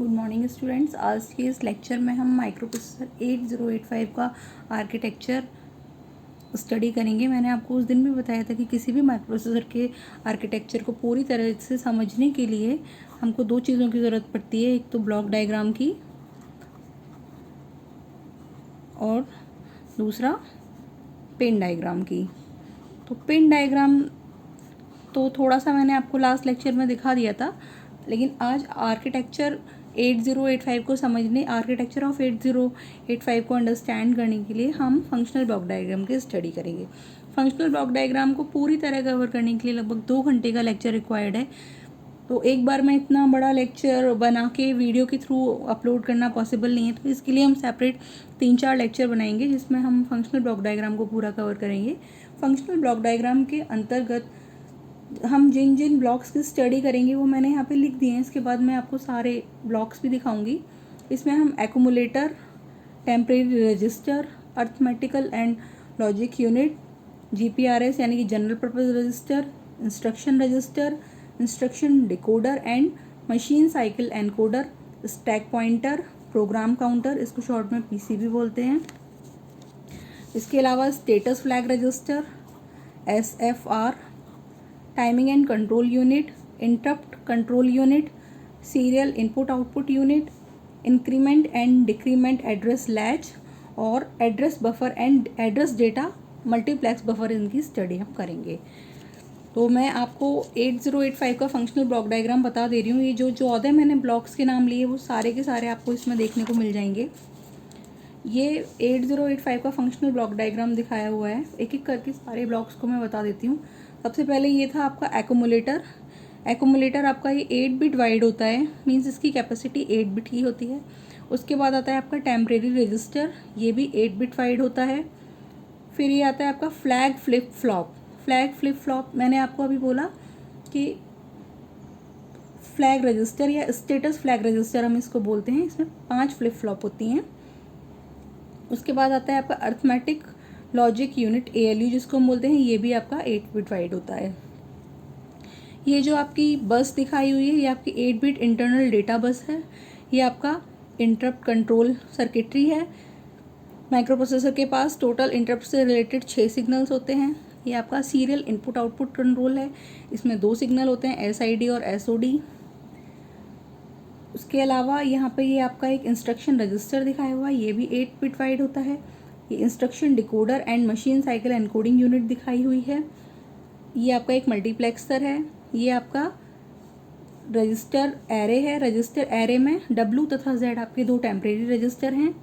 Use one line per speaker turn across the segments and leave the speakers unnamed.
Good morning students. आज के इस लेक्चर में हम माइक्रो प्रोसेसर 8085 का आर्किटेक्चर स्टडी करेंगे। मैंने आपको उस दिन भी बताया था कि किसी भी माइक्रो प्रोसेसर के आर्किटेक्चर को पूरी तरह से समझने के लिए हमको दो चीज़ों की ज़रूरत पड़ती है, एक तो ब्लॉक डायग्राम की और दूसरा पेन डायग्राम की। तो पेन डायग्राम तो थोड़ा सा मैंने आपको लास्ट लेक्चर में दिखा दिया था, लेकिन आज आर्किटेक्चर 8085 को समझने, आर्किटेक्चर ऑफ 8085 को अंडरस्टैंड करने के लिए हम फंक्शनल ब्लॉक डायग्राम की स्टडी करेंगे। फंक्शनल ब्लॉक डायग्राम को पूरी तरह कवर करने के लिए लगभग 2 घंटे का लेक्चर रिक्वायर्ड है। तो एक बार में इतना बड़ा लेक्चर बना के वीडियो के थ्रू अपलोड करना पॉसिबल नहीं है, तो इसके लिए हम सेपरेट 3-4 लेक्चर बनाएंगे जिसमें हम फंक्शनल ब्लॉक डायग्राम को पूरा कवर करेंगे। फंक्शनल ब्लॉक डायग्राम के अंतर्गत हम जिन जिन ब्लॉक्स की स्टडी करेंगे वो मैंने यहाँ पे लिख दिए हैं। इसके बाद मैं आपको सारे ब्लॉक्स भी दिखाऊंगी। इसमें हम accumulator, temporary register, arithmetical and logic unit, GPRS यानी कि general purpose register, instruction decoder and machine cycle encoder, stack pointer, program counter, इसको शॉर्ट में पीसीबी बोलते हैं। इसके अलावा status flag register, SFR, timing and control unit, interrupt control unit, serial input output unit, increment and decrement address latch और address buffer and address data multiplex buffer, इनकी study हम करेंगे। तो मैं आपको 8085 का फंक्शनल ब्लॉक डायग्राम बता दे रही हूँ। ये जो 14 मैंने ब्लॉक्स के नाम लिए वो सारे के सारे आपको इसमें देखने को मिल जाएंगे। ये 8085 का फंक्शनल ब्लॉक डायग्राम दिखाया हुआ है। एक एक करके सारे ब्लॉक्स को मैं बता देती हूँ। सबसे पहले ये था आपका एक्यूमुलेटर। एक्यूमुलेटर आपका ये 8 बिट वाइड होता है, मींस इसकी कैपेसिटी 8 बिट की होती है। उसके बाद आता है आपका टेम्परेरी रजिस्टर, ये भी 8 बिट वाइड होता है। फिर ये आता है आपका flag flip flop. Flag flip flop मैंने आपको अभी बोला कि फ्लैग रजिस्टर या स्टेटस फ्लैग रजिस्टर हम इसको बोलते हैं। इसमें 5 फ्लिप फ्लॉप होती हैं। उसके बाद आता है आपका अर्थमेटिक लॉजिक यूनिट, एएलयू जिसको हम बोलते हैं, ये भी आपका 8 बिट वाइड होता है। ये जो आपकी बस दिखाई हुई है ये आपकी 8 बिट इंटरनल डेटा बस है। ये आपका इंटरप्ट कंट्रोल सर्किटरी है। माइक्रो प्रोसेसर के पास टोटल इंटरप्ट से रिलेटेड 6 सिग्नल्स होते हैं। ये आपका सीरियल इनपुट आउटपुट कंट्रोल है, इसमें 2 सिग्नल होते हैं, एसआईडी और एसओडी। उसके अलावा यहाँ पे ये आपका एक इंस्ट्रक्शन रजिस्टर दिखाया हुआ है, ये भी 8 बिट वाइड होता है। ये instruction decoder and machine cycle encoding unit दिखाई हुई है। ये आपका एक मल्टीप्लेक्सर है। ये आपका रजिस्टर एरे है। रजिस्टर एरे में W तथा Z आपके 2 टेम्परेरी रजिस्टर हैं।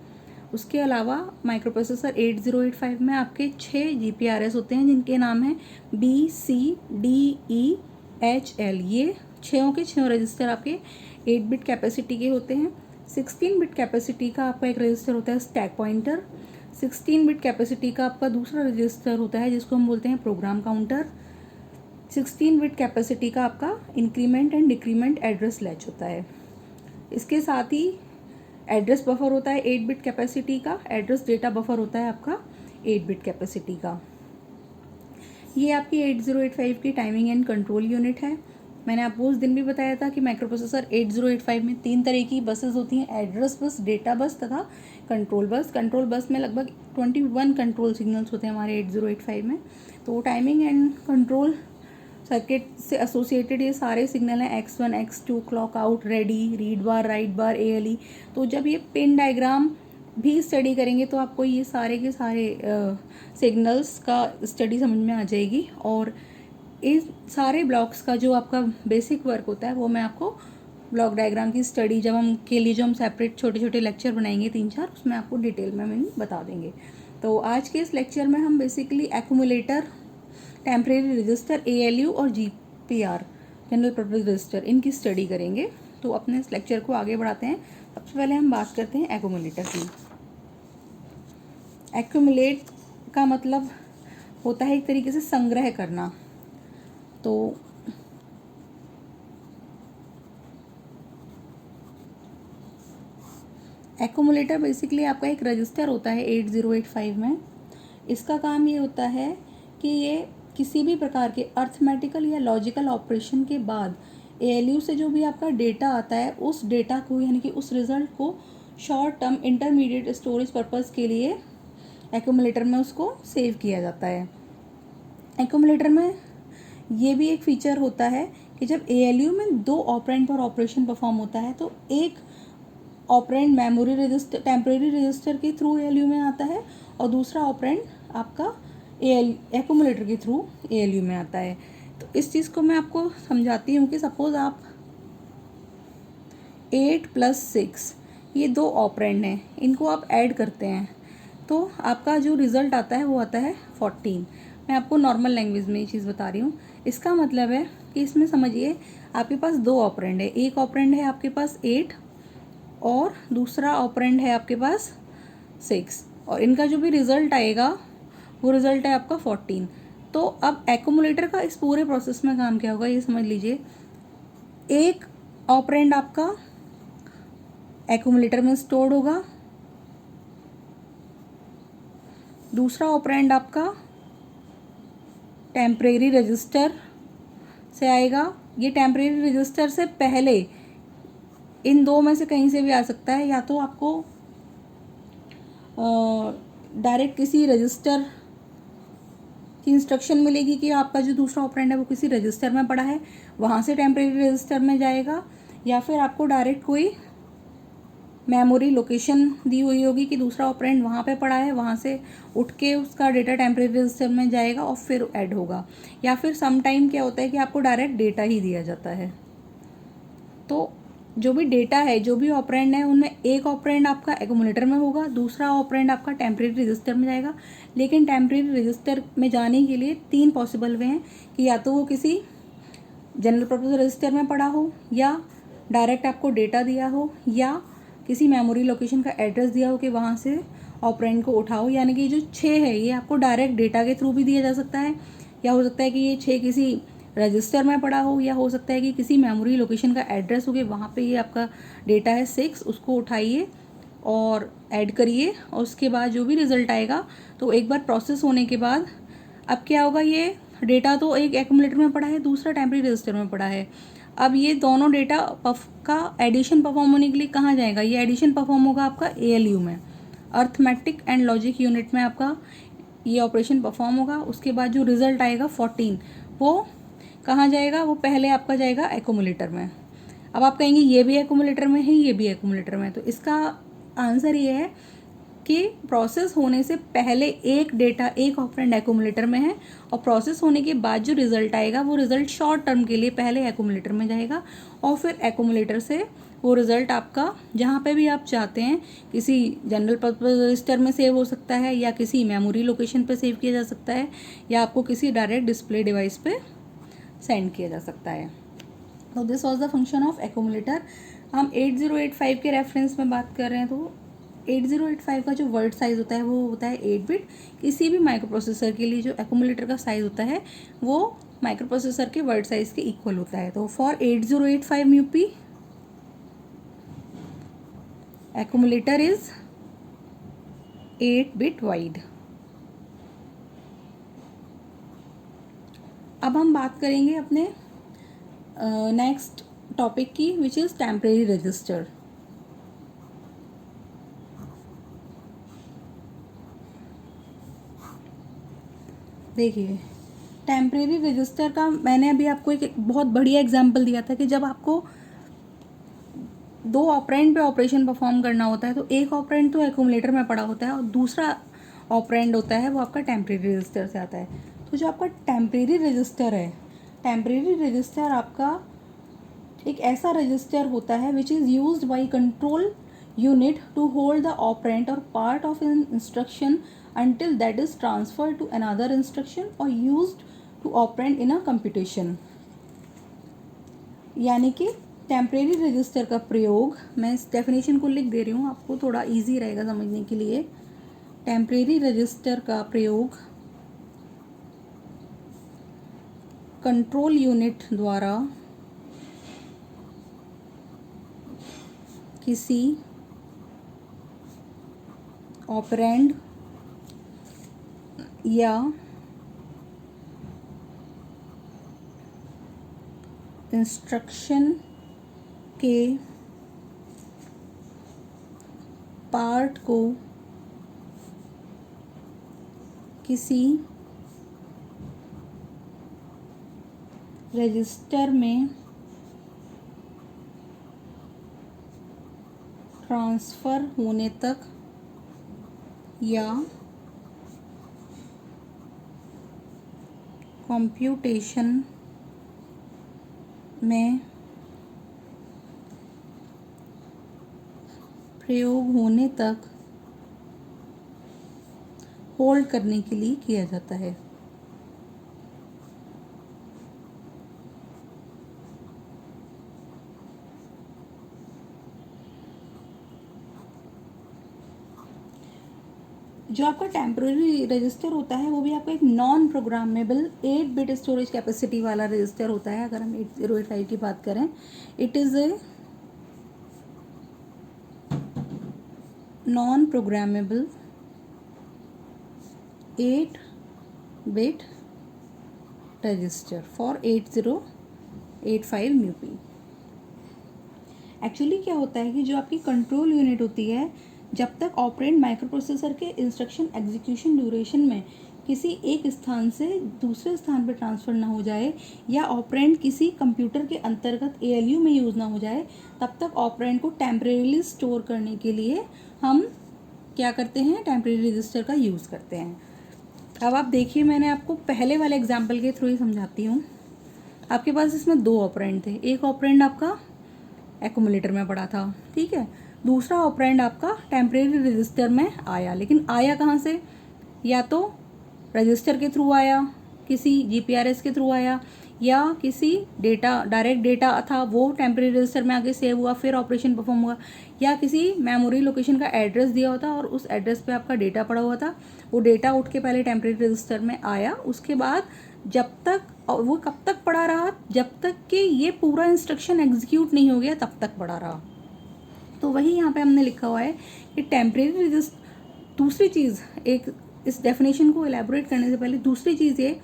उसके अलावा माइक्रो प्रोसेसर 8085 में आपके 6 जीपीआरएस होते हैं जिनके नाम हैं BCDEHL। ये 6 के 6 रजिस्टर आपके 8 बिट कैपेसिटी के होते हैं। 16 बिट कैपेसिटी का आपका एक रजिस्टर होता है स्टैक पॉइंटर। 16 बिट कैपेसिटी का आपका दूसरा रजिस्टर होता है जिसको हम बोलते हैं प्रोग्राम काउंटर। 16 बिट कैपेसिटी का आपका increment and decrement address latch होता है। इसके साथ ही एड्रेस बफर होता है 8 बिट कैपेसिटी का। एड्रेस डेटा बफर होता है आपका 8 बिट कैपेसिटी का। ये आपकी 8085 की टाइमिंग एंड कंट्रोल यूनिट है। मैंने आपको उस दिन भी बताया था कि माइक्रो प्रोसेसर 8085 में 3 तरह की बसेस होती हैं, एड्रेस बस, डेटा बस तथा कंट्रोल बस। कंट्रोल बस में लगभग 21 कंट्रोल सिग्नल्स होते हैं हमारे 8085 में। तो टाइमिंग एंड कंट्रोल सर्किट से एसोसिएटेड ये सारे सिग्नल हैं, X1, X2, clock out, ready, read bar, write bar, ALE। तो जब ये पिन डायग्राम भी स्टडी करेंगे तो आपको ये सारे के सारे सिग्नल्स का स्टडी समझ में आ जाएगी। और इस सारे ब्लॉक्स का जो आपका बेसिक वर्क होता है वो मैं आपको ब्लॉक डायग्राम की स्टडी जब हम के लिए जो हम सेपरेट छोटे छोटे लेक्चर बनाएंगे 3-4, उसमें आपको डिटेल में हम बता देंगे। तो आज के इस लेक्चर में हम basically accumulator, temporary register, ALU और GPR जनरल पर्पज रजिस्टर, इनकी स्टडी करेंगे। तो अपने इस लेक्चर को आगे बढ़ाते हैं। सबसे पहले हम बात करते हैं एक्यूमुलेटर की। एक्यूमुलेट का मतलब होता है एक तरीके से संग्रह करना। तो एक्यूमुलेटर बेसिकली आपका एक रजिस्टर होता है 8085 में। इसका काम ये होता है कि ये किसी भी प्रकार के अर्थमेटिकल या लॉजिकल ऑपरेशन के बाद ALU से जो भी आपका डेटा आता है उस डेटा को यानी कि उस रिज़ल्ट को short term intermediate storage purpose के लिए एक्यूमुलेटर में उसको सेव किया जाता है। एक्यूमुलेटर में ये भी एक फीचर होता है कि जब ALU में 2 ऑपरेंड पर ऑपरेशन परफॉर्म होता है तो एक operand memory register temporary register के थ्रू ALU में आता है और दूसरा ऑपरेंड आपका एक्यूमुलेटर के थ्रू ALU में आता है। तो इस चीज़ को मैं आपको समझाती हूँ कि सपोज़ आप 8 + 6 ये 2 ऑपरेंड हैं, इनको आप ऐड करते हैं तो आपका जो रिज़ल्ट आता है वो आता है 14। मैं आपको नॉर्मल लैंग्वेज में ये चीज़ बता रही हूँ। इसका मतलब है कि इसमें समझिए आपके पास 2 ऑपरेंड है, एक ऑपरेंड है आपके पास 8 और दूसरा ऑपरेंड है आपके पास 6 और इनका जो भी रिज़ल्ट आएगा वो रिज़ल्ट है आपका 14। तो अब एक्यूमुलेटर का इस पूरे प्रोसेस में काम क्या होगा ये समझ लीजिए। एक ऑपरेंड आपका एक्यूमुलेटर में स्टोर्ड होगा, दूसरा ऑपरेंड आपका टेम्परेरी रजिस्टर से आएगा। ये टेम्परेरी रजिस्टर से पहले इन 2 में से कहीं से भी आ सकता है, या तो आपको डायरेक्ट किसी रजिस्टर की इंस्ट्रक्शन मिलेगी कि आपका जो दूसरा ऑपरेंड है वो किसी रजिस्टर में पड़ा है, वहाँ से टेम्परेरी रजिस्टर में जाएगा, या फिर आपको डायरेक्ट कोई मेमोरी लोकेशन दी हुई होगी कि दूसरा ऑपरेंड वहाँ पे पड़ा है, वहाँ से उठ के उसका डेटा टेम्परेरी रजिस्टर में जाएगा और फिर ऐड होगा। या फिर सम टाइम क्या होता है कि आपको डायरेक्ट डेटा ही दिया जाता है। तो जो भी डेटा है, जो भी ऑपरेंड है, उनमें एक ऑपरेंड आपका एक्यूमुलेटर में होगा, दूसरा ऑपरेंड आपका टेम्परेरी रजिस्टर में जाएगा। लेकिन टेम्परेरी रजिस्टर में जाने के लिए 3 पॉसिबल वे हैं कि या तो वो किसी जनरल पर्पज़ रजिस्टर में पड़ा हो, या डायरेक्ट आपको डेटा दिया हो, या किसी मेमोरी लोकेशन का एड्रेस दिया हो कि वहाँ से ऑपरेंड को उठाओ। यानी कि जो 6 है ये आपको डायरेक्ट डेटा के थ्रू भी दिया जा सकता है, या हो सकता है कि ये 6 किसी रजिस्टर में पड़ा हो, या हो सकता है कि किसी मेमोरी लोकेशन का एड्रेस हो कि वहाँ पे ये आपका डेटा है 6, उसको उठाइए और ऐड करिए और उसके बाद जो भी रिज़ल्ट आएगा तो एक बार प्रोसेस होने के बाद अब क्या होगा, ये डेटा तो एक एक्यूमुलेटर में पड़ा है, दूसरा टेम्परेरी रजिस्टर में पड़ा है। अब ये दोनों डेटा का एडिशन परफॉर्म होने के लिए कहाँ जाएगा, ये एडिशन परफॉर्म होगा आपका ALU में, अर्थमेटिक एंड लॉजिक यूनिट में आपका ये ऑपरेशन परफॉर्म होगा। उसके बाद जो रिज़ल्ट आएगा 14 वो कहाँ जाएगा, वो पहले आपका जाएगा एक्यूमुलेटर में। अब आप कहेंगे ये भी एक्यूमुलेटर में है, ये भी एक्यूमुलेटर में है, तो इसका आंसर ये है कि प्रोसेस होने से पहले एक ऑपरेंड एक्यूमुलेटर में है और प्रोसेस होने के बाद जो रिज़ल्ट आएगा वो रिज़ल्ट शॉर्ट टर्म के लिए पहले एक्यूमुलेटर में जाएगा और फिर एक्यूमुलेटर से वो रिज़ल्ट आपका जहाँ पे भी आप चाहते हैं, किसी जनरल पर्पज़ रजिस्टर में सेव हो सकता है, या किसी मेमोरी लोकेशन पे सेव किया जा सकता है, या आपको किसी डायरेक्ट डिस्प्ले डिवाइस पे सेंड किया जा सकता है। तो this was the function of accumulator. हम 8085 के रेफरेंस में बात कर रहे हैं तो 8085 का जो वर्ड साइज़ होता है वो होता है 8 बिट। किसी भी माइक्रो प्रोसेसर के लिए जो एक्यूमुलेटर का साइज़ होता है वो माइक्रो प्रोसेसर के वर्ड साइज़ के इक्वल होता है। तो for 8085 mu P accumulator is 8 bit wide. अब हम बात करेंगे अपने नेक्स्ट टॉपिक की, विच इज़ टेम्परेरी रजिस्टर। देखिए टेम्परेरी रजिस्टर का मैंने अभी आपको एक बहुत बढ़िया एग्जांपल दिया था कि जब आपको 2 ऑपरेंड पे ऑपरेशन परफॉर्म करना होता है तो एक ऑपरेंड तो एक्यूमुलेटर में पड़ा होता है और दूसरा ऑपरेंड होता है वो आपका टेम्परेरी रजिस्टर से आता है। तो जो आपका टेम्परेरी रजिस्टर है, टेम्परेरी रजिस्टर आपका एक ऐसा रजिस्टर होता है which is used by control unit to hold the operand और part of an instruction until that is transferred to another instruction or used to operand in a computation। यानी कि temporary register का प्रयोग, मैं इस definition को लिख दे रही हूँ आपको थोड़ा इजी रहेगा समझने के लिए। टेम्परेरी रजिस्टर का प्रयोग कंट्रोल यूनिट द्वारा किसी ऑपरेंड या इंस्ट्रक्शन के पार्ट को किसी रजिस्टर में ट्रांसफ़र होने तक या कंप्यूटेशन में प्रयोग होने तक होल्ड करने के लिए किया जाता है। जो आपका टेम्पररी रजिस्टर होता है वो भी आपका एक non programmable 8 bit storage capacity वाला रजिस्टर होता है। अगर हम 8085 की बात करें, it is a non programmable 8 bit register for 8085 mu P. Actually क्या होता है कि जो आपकी कंट्रोल यूनिट होती है, जब तक ऑपरेंड माइक्रो प्रोसेसर के इंस्ट्रक्शन एग्जीक्यूशन ड्यूरेशन में किसी एक स्थान से दूसरे स्थान पर ट्रांसफ़र ना हो जाए या ऑपरेंड किसी कंप्यूटर के अंतर्गत ALU में यूज़ ना हो जाए, तब तक ऑपरेंड को टेम्परेरीली स्टोर करने के लिए हम क्या करते हैं, टेम्परेरी रजिस्टर का यूज़ करते हैं। अब आप देखिए, मैंने आपको पहले वाले एग्जाम्पल के थ्रू ही समझाती हूँ। आपके पास इसमें 2 ऑपरेंड थे। एक ऑपरेंड आपका एक्यूमुलेटर में पड़ा था, ठीक है। दूसरा ऑपरेंड आपका टेम्परेरी रजिस्टर में आया, लेकिन आया कहाँ से? या तो रजिस्टर के थ्रू आया, किसी GPRS के थ्रू आया, या किसी डायरेक्ट डेटा था वो टेम्परेरी रजिस्टर में आगे सेव हुआ, फिर ऑपरेशन परफॉर्म हुआ, या किसी मेमोरी लोकेशन का एड्रेस दिया होता और उस एड्रेस पे आपका डेटा पड़ा हुआ था। वो डेटा उठ के पहले टेम्परेरी रजिस्टर में आया, उसके बाद जब तक, और वो कब तक पड़ा रहा? जब तक कि ये पूरा इंस्ट्रक्शन एग्जीक्यूट नहीं हो गया तब तक पड़ा रहा। तो वही यहाँ पे हमने लिखा हुआ है कि टेम्परेरी रजिस्टर। दूसरी चीज़, एक इस डेफिनेशन को एलैबोरेट करने से पहले दूसरी चीज़ ये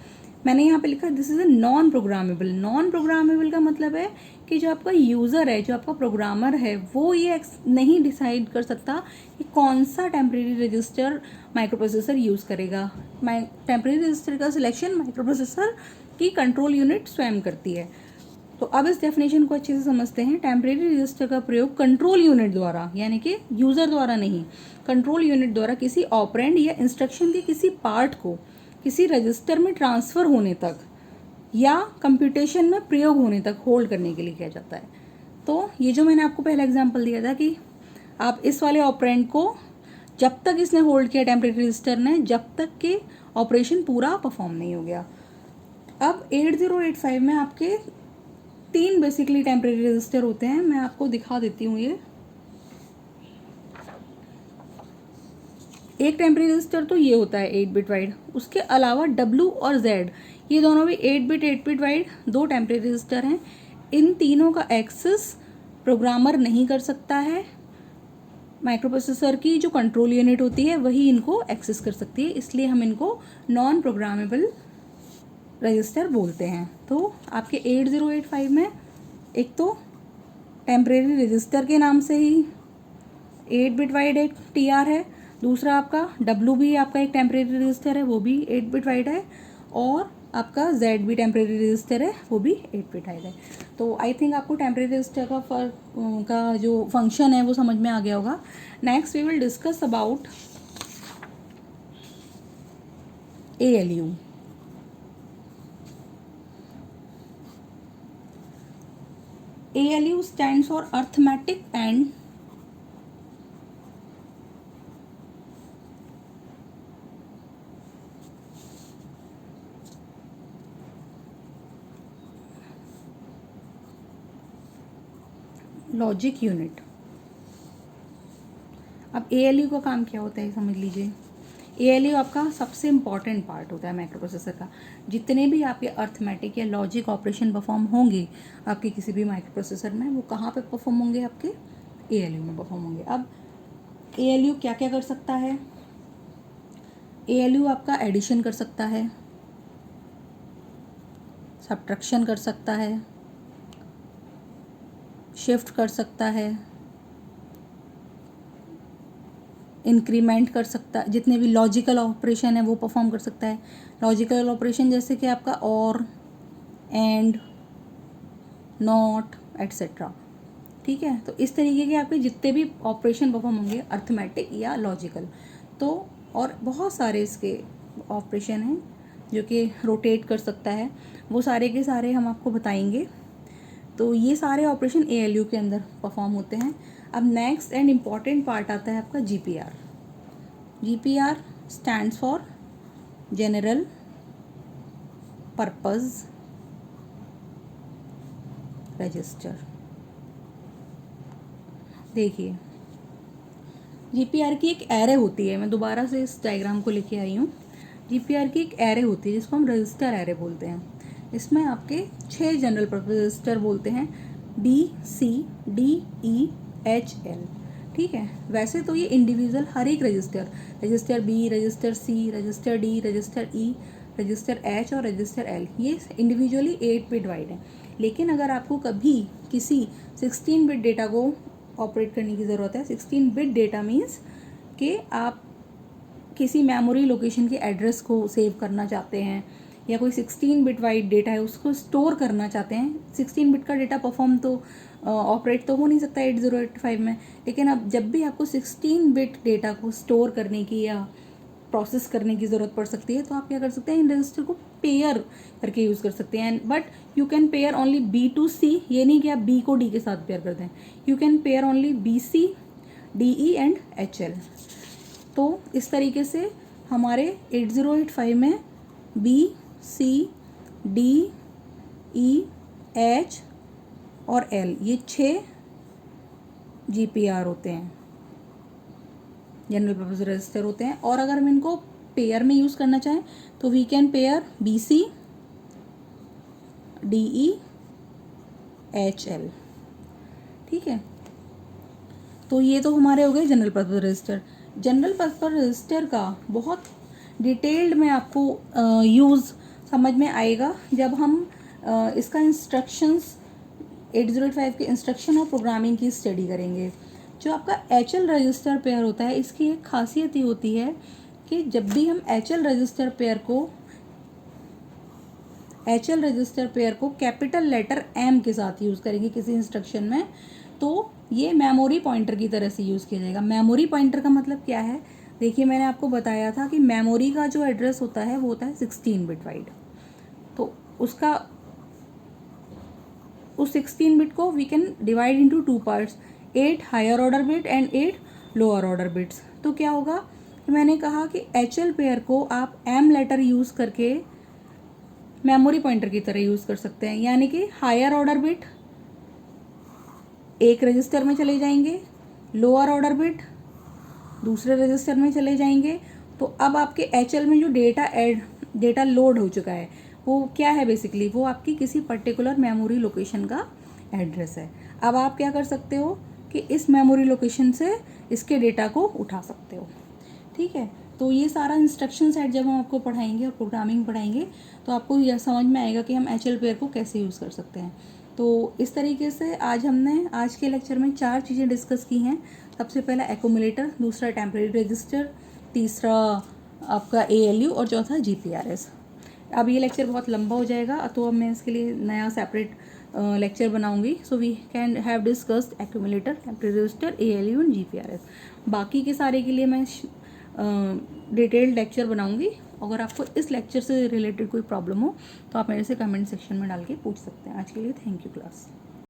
मैंने यहाँ पे लिखा, this is a non programmable. Non programmable का मतलब है कि जो आपका यूज़र है, जो आपका प्रोग्रामर है, वो ये नहीं डिसाइड कर सकता कि कौन सा temporary register micro processor use करेगा। टेम्परेरी रजिस्टर का सिलेक्शन माइक्रो प्रोसेसर की कंट्रोल यूनिट स्वयं करती है। तो अब इस डेफिनेशन को अच्छे से समझते हैं। टेम्परेरी रजिस्टर का प्रयोग कंट्रोल यूनिट द्वारा, यानी कि यूज़र द्वारा नहीं, कंट्रोल यूनिट द्वारा किसी ऑपरेंड या इंस्ट्रक्शन के किसी पार्ट को किसी रजिस्टर में ट्रांसफ़र होने तक या कंप्यूटेशन में प्रयोग होने तक होल्ड करने के लिए किया जाता है। तो ये जो मैंने आपको पहला एग्जांपल दिया था कि आप इस वाले ऑपरेंड को जब तक इसने होल्ड किया टेम्परेरी रजिस्टर ने, जब तक कि ऑपरेशन पूरा परफॉर्म नहीं हो गया। अब 8085 में आपके 3 बेसिकली टेम्परेरी रजिस्टर होते हैं। मैं आपको दिखा देती हूँ। ये एक टेम्परेरी रजिस्टर तो ये होता है 8 बिट वाइड। उसके अलावा W और Z, ये दोनों भी 8 बिट वाइड 2 टेम्परेरी रजिस्टर हैं। इन तीनों का एक्सेस प्रोग्रामर नहीं कर सकता है। माइक्रो प्रोसेसर की जो कंट्रोल यूनिट होती है वही इनको एक्सेस कर सकती है, इसलिए हम इनको नॉन प्रोग्रामेबल रजिस्टर बोलते हैं। तो आपके 8085 में एक तो टेम्परेरी रजिस्टर के नाम से ही 8 बिट वाइड एक TR है, दूसरा आपका W भी आपका एक टेम्परेरी रजिस्टर है, वो भी 8 बिट वाइड है, और आपका Z भी टेम्परेरी रजिस्टर है, वो भी 8 बिट वाइड है। तो आई थिंक आपको टेम्परेरी रजिस्टर का जो फंक्शन है वो समझ में आ गया होगा। Next we will discuss about ALU। ALU stands for Arithmetic and logic unit. अब ALU का काम क्या होता है समझ लीजिए। ALU आपका सबसे इम्पॉर्टेंट पार्ट होता है माइक्रो प्रोसेसर का। जितने भी आपके अर्थमेटिक या लॉजिक ऑपरेशन परफॉर्म होंगे आपके किसी भी माइक्रो प्रोसेसर में, वो कहाँ पे परफॉर्म होंगे? आपके ALU में परफॉर्म होंगे। अब ALU क्या क्या कर सकता है? ALU आपका एडिशन कर सकता है, सब्ट्रैक्शन कर सकता है, शिफ्ट कर सकता है, इंक्रीमेंट कर सकता है, जितने भी लॉजिकल ऑपरेशन है वो परफॉर्म कर सकता है। लॉजिकल ऑपरेशन जैसे कि आपका और, एंड, नॉट, एट्सेट्रा। ठीक है, तो इस तरीके के आपके जितने भी ऑपरेशन परफॉर्म होंगे अर्थमेटिक या लॉजिकल, तो और बहुत सारे इसके ऑपरेशन हैं जो कि रोटेट कर सकता है, वो सारे के सारे हम आपको बताएंगे। तो ये सारे ऑपरेशन ALU के अंदर परफॉर्म होते हैं। अब नेक्स्ट एंड इम्पॉर्टेंट पार्ट आता है आपका GPR। GPR stands for general purpose register. देखिए, GPR की एक एरे होती है, मैं दोबारा से इस डायग्राम को लेके आई हूँ। GPR की एक एरे होती है जिसको हम रजिस्टर एरे बोलते हैं। इसमें आपके 6 जनरल पर्पस रजिस्टर बोलते हैं, B, C, D, E, H, L। ठीक है, वैसे तो ये इंडिविजुअल हर एक register B, register C, register D, register E, register H और रजिस्टर L, ये इंडिविजुअली 8 पे डिवाइड है। लेकिन अगर आपको कभी किसी 16 बिट डेटा को ऑपरेट करने की ज़रूरत है, 16 बिट डेटा मीन्स कि आप किसी मेमोरी लोकेशन के एड्रेस को सेव करना चाहते हैं या कोई 16 बिट वाइड डेटा है उसको स्टोर करना चाहते हैं। 16 बिट का डेटा परफॉर्म तो ऑपरेट तो हो नहीं सकता 8085 में, लेकिन अब जब भी आपको 16 बिट डेटा को स्टोर करने की या प्रोसेस करने की ज़रूरत पड़ सकती है तो आप क्या कर सकते हैं, इन रजिस्टर को पेयर करके यूज़ कर सकते हैं। But you can pair only B to C, ये नहीं कि आप B को D के साथ पेयर कर दें। You can pair only BC, DE and HL। तो इस तरीके से हमारे 8085 में B, C, D, E, H और L ये 6 GPR होते हैं, जनरल पर्पस रजिस्टर होते हैं। और अगर हम इनको पेयर में यूज़ करना चाहें तो we can pair BC, DE, HL। ठीक है, तो ये तो हमारे हो गए general purpose register. General purpose register का बहुत डिटेल्ड में आपको यूज़ समझ में आएगा जब हम इसका इंस्ट्रक्शंस 8085 के इंस्ट्रक्शन और प्रोग्रामिंग की स्टडी करेंगे। जो आपका HL रजिस्टर पेयर होता है, इसकी एक खासियत ये होती है कि जब भी हम HL रजिस्टर पेयर को कैपिटल लेटर M के साथ यूज़ करेंगे किसी इंस्ट्रक्शन में, तो ये मेमोरी पॉइंटर की तरह से यूज़ किया जाएगा। मेमोरी पॉइंटर का मतलब क्या है, देखिए मैंने आपको बताया था कि मेमोरी का जो एड्रेस होता है वो होता है 16 बिट वाइड। तो उस 16 बिट को we can divide into 2 parts, 8 higher order bit and 8 lower order bits. तो क्या होगा कि मैंने कहा कि HL पेयर को आप M लेटर यूज़ करके मेमोरी पॉइंटर की तरह यूज़ कर सकते हैं, यानी कि हायर ऑर्डर बिट एक रजिस्टर में चले जाएंगे, लोअर ऑर्डर बिट दूसरे रजिस्टर में चले जाएंगे। तो अब आपके HL में जो डेटा लोड हो चुका है वो क्या है, बेसिकली वो आपकी किसी पर्टिकुलर मेमोरी लोकेशन का एड्रेस है। अब आप क्या कर सकते हो कि इस मेमोरी लोकेशन से इसके डेटा को उठा सकते हो। ठीक है, तो ये सारा इंस्ट्रक्शन सेट जब हम आपको पढ़ाएंगे और प्रोग्रामिंग पढ़ाएंगे तो आपको यह समझ में आएगा कि हम HL पेयर को कैसे यूज़ कर सकते हैं। तो इस तरीके से आज के लेक्चर में 4 चीज़ें डिस्कस की हैं। सबसे पहला एक्यूमुलेटर, दूसरा टेम्परेरी रजिस्टर, तीसरा आपका ALU और चौथा GPRS। अब ये लेक्चर बहुत लंबा हो जाएगा तो अब मैं इसके लिए नया सेपरेट लेक्चर बनाऊंगी। So we can have discussed accumulator, temporary register, ALU and GPRS। बाकी के सारे के लिए मैं डिटेल्ड लेक्चर बनाऊंगी। अगर आपको इस लेक्चर से रिलेटेड कोई प्रॉब्लम हो तो आप मेरे से कमेंट सेक्शन में डाल के पूछ सकते हैं। आज के लिए थैंक यू क्लास।